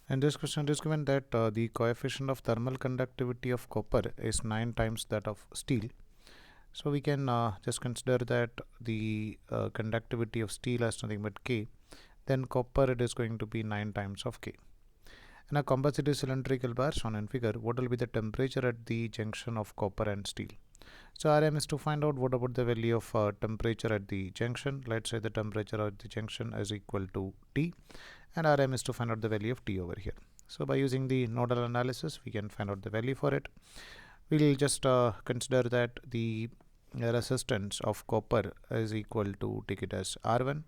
In this question, it is given that the coefficient of thermal conductivity of copper is 9 times that of steel. So we can just consider that the conductivity of steel as nothing but K. Then copper, it is going to be 9 times of K. In a composite cylindrical bar shown in figure, what will be the temperature at the junction of copper and steel? So RM is to find out what about the value of temperature at the junction. Let's say the temperature at the junction is equal to T, and RM is to find out the value of T over here. So by using the nodal analysis, we can find out the value for it. We'll just consider that the resistance of copper is equal to, take it as R1,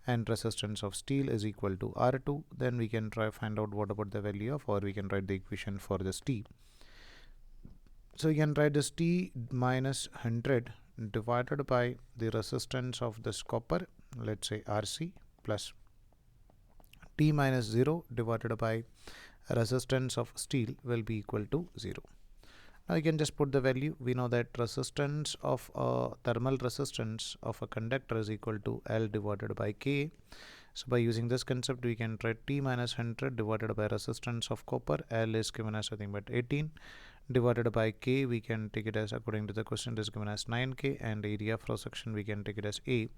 and resistance of steel is equal to R2. Then we can try find out what about the value of, or we can write the equation for this T. So you can write this T minus 100 divided by the resistance of this copper, let's say RC, plus T minus 0 divided by resistance of steel will be equal to 0. Now you can just put the value. We know that resistance of thermal resistance of a conductor is equal to L divided by K. So by using this concept, we can write T minus 100 divided by resistance of copper. L is given as nothing but 18 divided by K. We can take it as, according to the question, it is given as 9K, and area of cross section we can take it as A,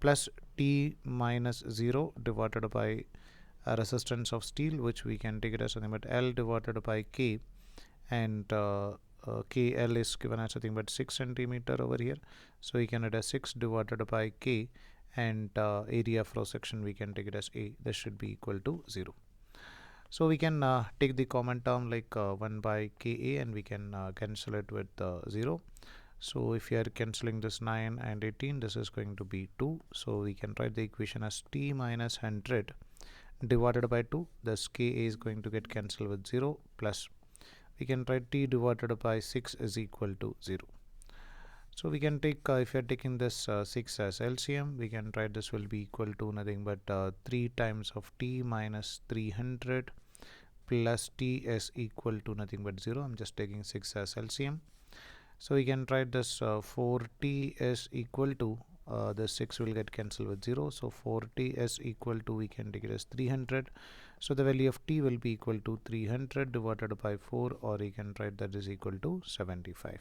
plus T minus 0 divided by resistance of steel, which we can take it as nothing but L divided by K, and KL is given as nothing but 6 centimeter over here. So we can write as 6 divided by K, and area of cross section we can take it as A. This should be equal to 0. So we can take the common term like 1 by Ka, and we can cancel it with 0. So if you are cancelling this 9 and 18, this is going to be 2. So we can write the equation as T minus 100 divided by 2. Thus Ka is going to get cancelled with 0, plus we can write T divided by 6 is equal to 0. So we can take, if you are taking this 6 as LCM, we can write this will be equal to nothing but 3 times of T minus 300 plus T is equal to nothing but 0. I'm just taking 6 as LCM. So we can write this 4T is equal to, the 6 will get cancelled with 0. So 4T is equal to, we can take it as 300. So the value of T will be equal to 300 divided by 4, or you can write that is equal to 75.